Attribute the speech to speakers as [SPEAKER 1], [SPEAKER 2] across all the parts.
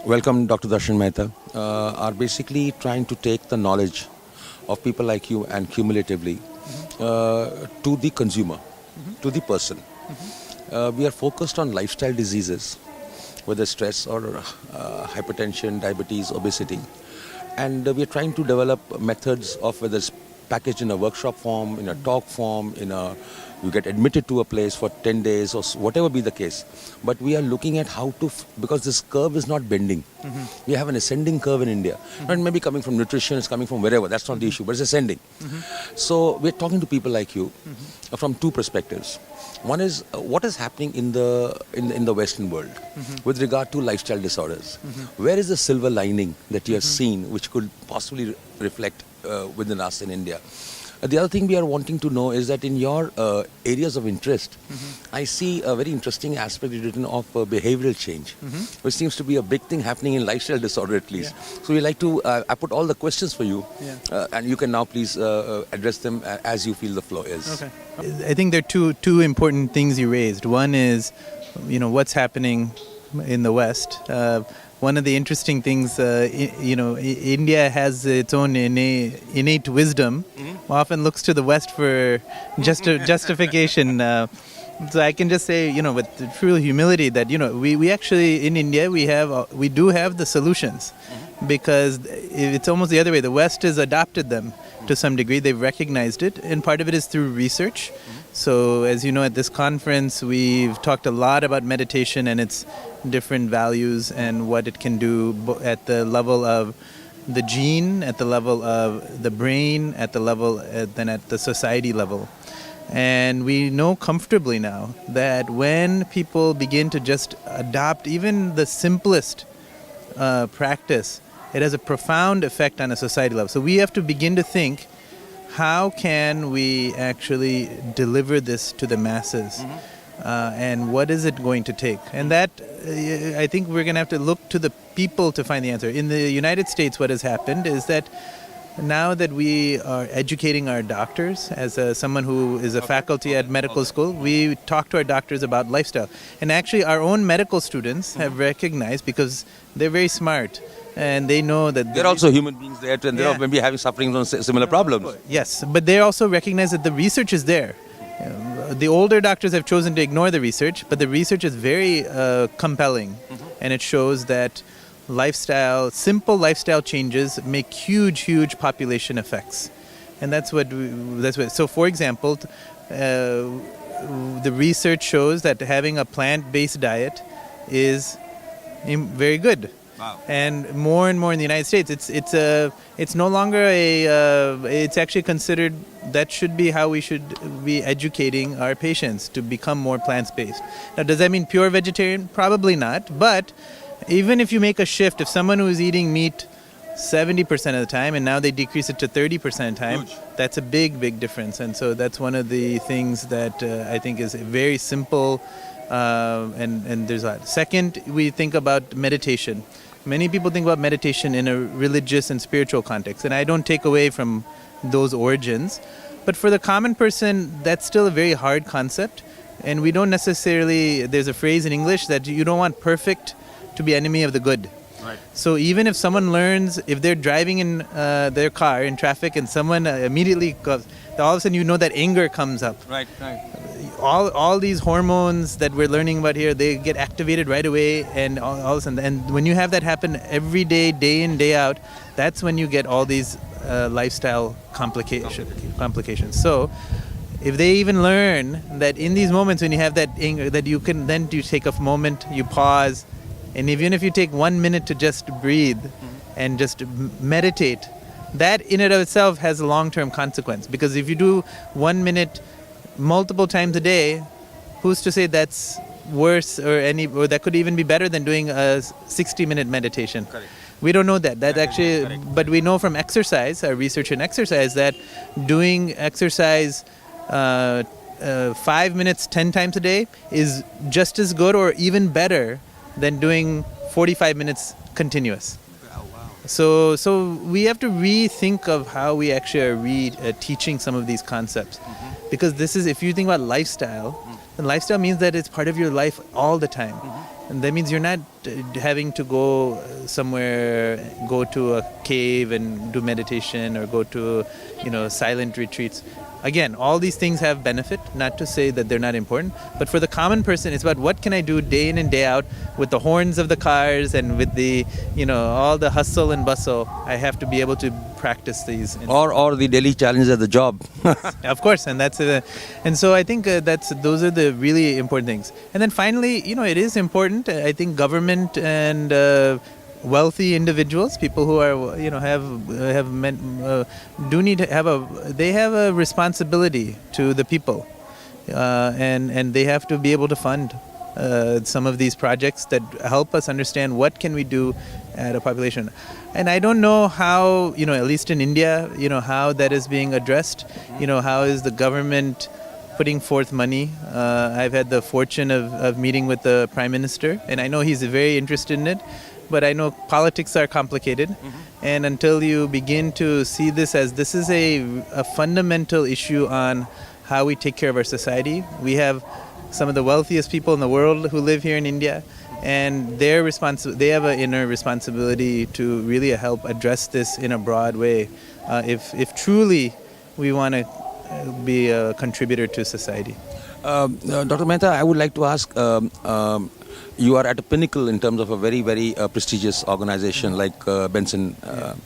[SPEAKER 1] Welcome, Dr. Darshan Mehta. Are basically trying to take the knowledge of people like you and cumulatively to the consumer, to the person. We are focused on lifestyle diseases, whether stress or hypertension, diabetes, obesity. And we are trying to develop methods of whether it's packaged in a workshop form, in a talk form, you get admitted to a place for 10 days or whatever be the case. But we are looking at how to, because this curve is not bending. We have an ascending curve in India. And maybe coming from nutrition, it's coming from wherever, that's not the issue, but it's ascending. So we're talking to people like you from two perspectives. One is what is happening in the Western world with regard to lifestyle disorders. Where is the silver lining that you have seen which could possibly reflect within us in India? The other thing we are wanting to know is that in your areas of interest, I see a very interesting aspect written of behavioral change, which seems to be a big thing happening in lifestyle disorder at least. So we like to, I put all the questions for you, and you can now please address them as you feel the flow is.
[SPEAKER 2] Okay. I think there are two important things you raised. One is, what's happening in the West. One of the interesting things, India has its own innate wisdom, often looks to the West for justification. So I can just say, with true humility that, we actually, in India, we do have the solutions, because it's almost the other way. The West has adopted them to some degree. They've recognized it, and part of it is through research. So as you know, at this conference, we've talked a lot about meditation and its different values and what it can do at the level of the gene, at the level of the brain, at the level, then at the society level. And we know comfortably now that when people begin to just adopt even the simplest practice, it has a profound effect on a society level. So we have to begin to think, how can we actually deliver this to the masses? And what is it going to take? And that, I think we're going to have to look to the people to find the answer. In the United States, what has happened is that now that we are educating our doctors, as someone who is a faculty at medical school, we talk to our doctors about lifestyle. And actually, our own medical students have recognized, because they're very smart, and they know that
[SPEAKER 1] they're also human beings there, and they're maybe having suffering from similar problems.
[SPEAKER 2] Yes, but they also recognize that the research is there. The older doctors have chosen to ignore the research, but the research is very compelling, and it shows that simple lifestyle changes make huge population effects, and that's what. So, for example, the research shows that having a plant-based diet is very good. Wow. And more in the United States, it's no longer it's actually considered that should be how we should be educating our patients to become more plant-based. Now, does that mean pure vegetarian? Probably not. But even if you make a shift, if someone who is eating meat 70% of the time and now they decrease it to 30% of the time, that's a big difference. And so that's one of the things that I think is very simple. And there's a lot. Second, we think about meditation. Many people think about meditation in a religious and spiritual context, and I don't take away from those origins. But for the common person, that's still a very hard concept, and we don't necessarily, there's a phrase in English that you don't want perfect to be enemy of the good. Right. So even if someone learns, if they're driving in their car in traffic and someone immediately goes, all of a sudden that anger comes up. Right. All these hormones that we're learning about here, they get activated right away, and all of a sudden, and when you have that happen every day, day in, day out, that's when you get all these lifestyle complications. So if they even learn that in these moments when you have that anger, that you take a moment, you pause, and even if you take 1 minute to just breathe and just meditate, that in and of itself has a long-term consequence. Because if you do 1 minute multiple times a day, who's to say that's worse or that could even be better than doing a 60-minute meditation? Correct. We don't know that. But we know from exercise, our research in exercise, that doing exercise 5 minutes 10 times a day is just as good or even better than doing 45 minutes continuous.
[SPEAKER 1] Oh, wow.
[SPEAKER 2] So we have to rethink of how we actually are teaching some of these concepts, because this is, if you think about lifestyle, then lifestyle means that it's part of your life all the time, and that means you're not having to go somewhere, go to a cave and do meditation, or go to silent retreats. Again, all these things have benefit, not to say that they're not important, but for the common person, it's about what can I do day in and day out with the horns of the cars and with the, all the hustle and bustle. I have to be able to practice these.
[SPEAKER 1] Or the daily challenges at the job.
[SPEAKER 2] Of course, and and so I think those are the really important things. And then finally, it is important. I think government and wealthy individuals, people who are they have a responsibility to the people, and they have to be able to fund some of these projects that help us understand what can we do at a population. And I don't know how, at least in India, how that is being addressed. How is the government putting forth money? I've had the fortune of meeting with the Prime Minister, and I know he's very interested in it. But I know politics are complicated, and until you begin to see this is a fundamental issue on how we take care of our society. We have some of the wealthiest people in the world who live here in India, and they have an inner responsibility to really help address this in a broad way, if truly we want to be a contributor to society.
[SPEAKER 1] Dr. Mehta, I would like to ask, you are at a pinnacle in terms of a very, very prestigious organization like Benson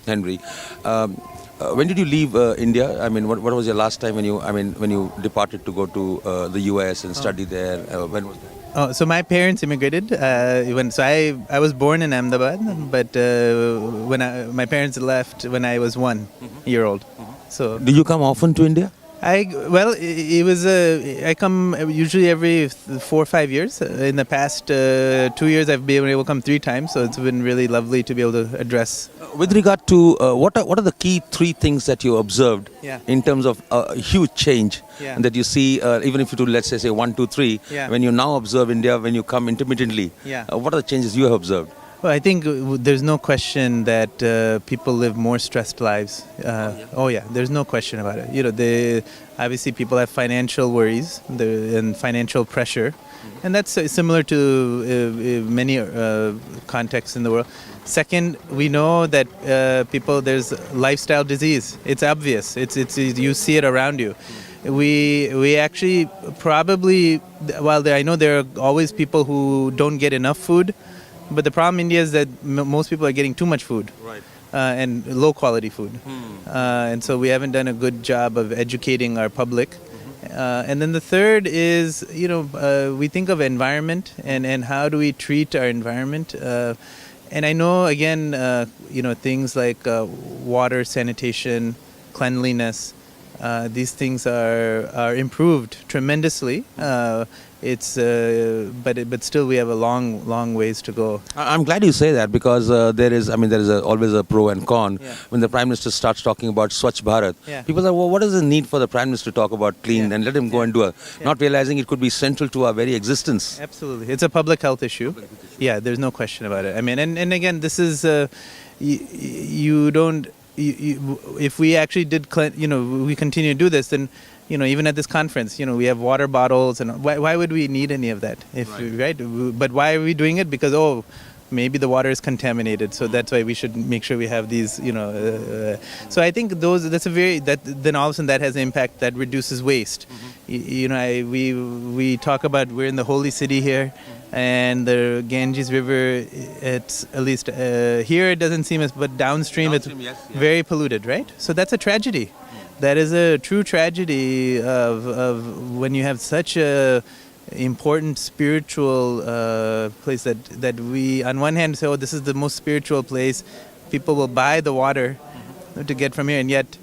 [SPEAKER 1] Henry. When did you leave India? I mean, what was your last time when you departed to go to the US and study there? When was that?
[SPEAKER 2] Oh, so my parents immigrated. I was born in Ahmedabad, but my parents left when I was 1 year old. So
[SPEAKER 1] do you come often to India?
[SPEAKER 2] I come usually every 4 or 5 years. In the past 2 years, I've been able to come 3 times, so it's been really lovely to be able to address.
[SPEAKER 1] With regard to what are the key 3 things that you observed in terms of a huge change that you see, even if you do, let's say 1, 2, 3, when you now observe India, when you come intermittently, what are the changes you have observed?
[SPEAKER 2] Well, I think there's no question that people live more stressed lives. There's no question about it. Obviously people have financial worries and financial pressure, and that's similar to many contexts in the world. Second, we know that there's lifestyle disease. It's obvious. It's you see it around you. We actually probably, while I know there are always people who don't get enough food, but the problem in India is that most people are getting too much food, and low quality food. And so we haven't done a good job of educating our public. And then the third is, we think of environment and how do we treat our environment. And I know, again, things like water, sanitation, cleanliness, these things are improved tremendously. But still we have a long ways to go.
[SPEAKER 1] I'm glad you say that, because there is always a pro and con. When the Prime Minister starts talking about Swachh Bharat, people say, well, what is the need for the Prime Minister to talk about clean, and let him go and do it, not realizing it could be central to our very existence.
[SPEAKER 2] Absolutely. It's a public health issue. Yeah, there's no question about it. I mean, and again, this is, if we actually we continue to do this, then, even at this conference, we have water bottles, and why would we need any of that? Right? But why are we doing it? Because, maybe the water is contaminated, so that's why we should make sure we have these, So I think then all of a sudden that has an impact that reduces waste. We talk about, we're in the holy city here, and the Ganges River, it's at least here it doesn't seem but downstream it's very polluted, right? So that's a tragedy. That is a true tragedy of when you have such a important spiritual place that we on one hand say, this is the most spiritual place. People will buy the water to get from here, and yet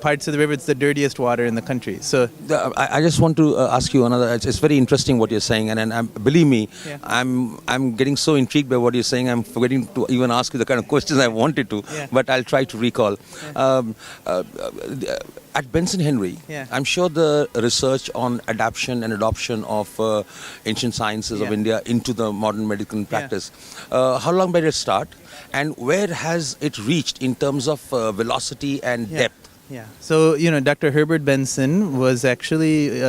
[SPEAKER 2] parts of the river, it's the dirtiest water in the country. So
[SPEAKER 1] I just want to ask you another. It's very interesting what you're saying, and believe me,
[SPEAKER 2] Yeah.
[SPEAKER 1] I'm getting so intrigued by what you're saying. I'm forgetting to even ask you the kind of questions I wanted to,
[SPEAKER 2] Yeah.
[SPEAKER 1] but I'll try to recall. At Benson Henry,
[SPEAKER 2] Yeah.
[SPEAKER 1] I'm sure the research on adaptation and adoption of ancient sciences of
[SPEAKER 2] Yeah.
[SPEAKER 1] India into the modern medical practice. How long did it start, and where has it reached in terms of velocity and
[SPEAKER 2] Yeah.
[SPEAKER 1] depth?
[SPEAKER 2] Yeah. So, Dr. Herbert Benson was actually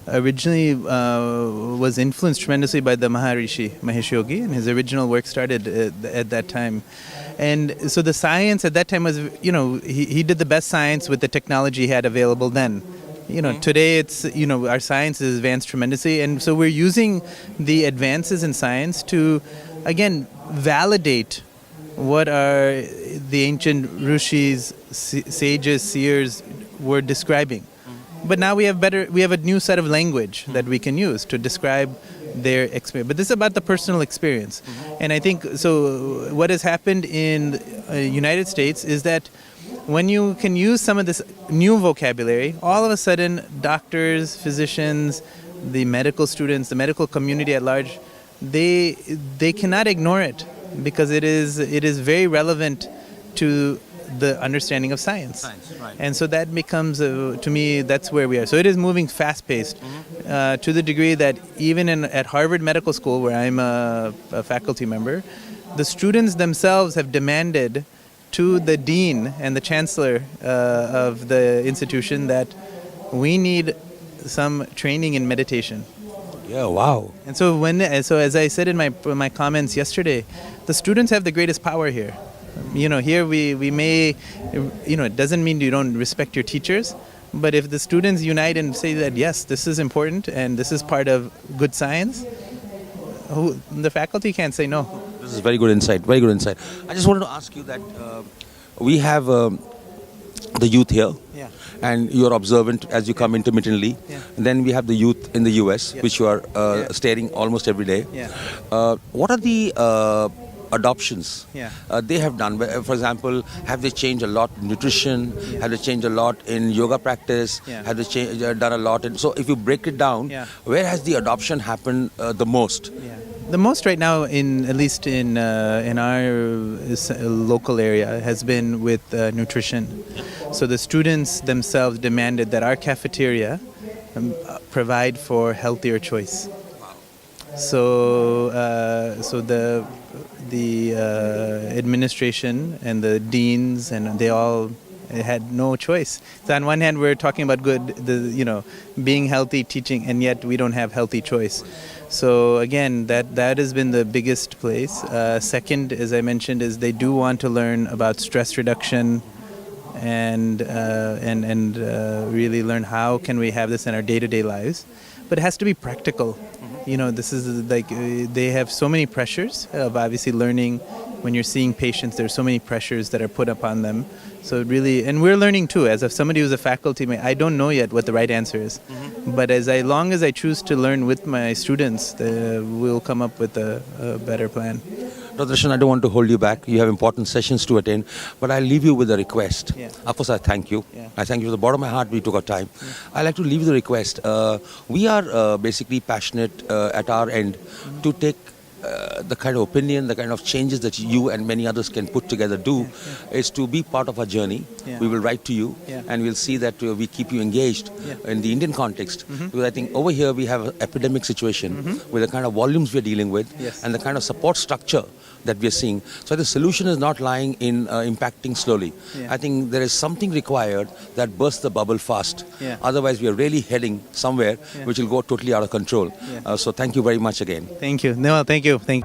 [SPEAKER 2] originally was influenced tremendously by the Maharishi, Mahesh Yogi, and his original work started at that time. And so the science at that time was, he did the best science with the technology he had available then. Today it's, our science has advanced tremendously. And so we're using the advances in science to, again, validate what are the ancient rishis, sages, seers were describing. But now we have a new set of language that we can use to describe their experience. But this is about the personal experience. And I think, so what has happened in United States is that when you can use some of this new vocabulary, all of a sudden doctors, physicians, the medical students, the medical community at large, they cannot ignore it because it is very relevant to the understanding of science.
[SPEAKER 1] Right.
[SPEAKER 2] And so that becomes, to me, that's where we are. So it is moving fast-paced to the degree that even at Harvard Medical School, where I'm a faculty member, the students themselves have demanded to the dean and the chancellor of the institution that we need some training in meditation.
[SPEAKER 1] Yeah, wow.
[SPEAKER 2] And so as I said in my comments yesterday, the students have the greatest power here. Here we may, it doesn't mean you don't respect your teachers, but if the students unite and say that, yes, this is important and this is part of good science, the faculty can't say no.
[SPEAKER 1] This is very good insight, very good insight. I just wanted to ask you that we have the youth here,
[SPEAKER 2] Yeah.
[SPEAKER 1] and you're observant as you come intermittently.
[SPEAKER 2] Yeah.
[SPEAKER 1] And then we have the youth in the US,
[SPEAKER 2] Yeah.
[SPEAKER 1] which you are
[SPEAKER 2] Yeah.
[SPEAKER 1] staring almost every day.
[SPEAKER 2] Yeah.
[SPEAKER 1] What are the adoptions
[SPEAKER 2] Yeah.
[SPEAKER 1] they have done? For example, have they changed a lot in nutrition?
[SPEAKER 2] Yeah.
[SPEAKER 1] Have they changed a lot in yoga practice?
[SPEAKER 2] Yeah.
[SPEAKER 1] Have they done a lot? So if you break it down,
[SPEAKER 2] Yeah.
[SPEAKER 1] where has the adoption happened the most?
[SPEAKER 2] Yeah. The most right now, at least in our local area, has been with nutrition. So the students themselves demanded that our cafeteria provide for healthier choice. So the administration and the deans and they all had no choice. So on one hand, we're talking about being healthy, teaching, and yet we don't have healthy choice. So again, that has been the biggest place. Second, as I mentioned, is they do want to learn about stress reduction and really learn how can we have this in our day-to-day lives. But it has to be practical. This is like they have so many pressures of obviously learning. When you're seeing patients, there's so many pressures that are put upon them. So really, and we're learning too. As somebody who's a faculty, I don't know yet what the right answer is. But long as I choose to learn with my students, we'll come up with a better plan.
[SPEAKER 1] Dr. Darshan, I don't want to hold you back. You have important sessions to attend, but I'll leave you with a request.
[SPEAKER 2] Yeah.
[SPEAKER 1] Of course, I thank you.
[SPEAKER 2] Yeah.
[SPEAKER 1] I thank you from the bottom of my heart. We took our time. I'd like to leave you the request. We are basically passionate at our end to take the kind of opinion, the kind of changes that you and many others can put together is to be part of our journey.
[SPEAKER 2] Yeah.
[SPEAKER 1] We will write to you and we'll see that we keep you engaged in the Indian context. Because I think over here we have an epidemic situation with the kind of volumes we're dealing with and the kind of support structure that we're seeing. So the solution is not lying in impacting slowly.
[SPEAKER 2] Yeah.
[SPEAKER 1] I think there is something required that bursts the bubble fast.
[SPEAKER 2] Yeah.
[SPEAKER 1] Otherwise we are really heading somewhere which will go totally out of control.
[SPEAKER 2] Yeah.
[SPEAKER 1] So thank you very much again.
[SPEAKER 2] Thank you. No, thank you. Thank you.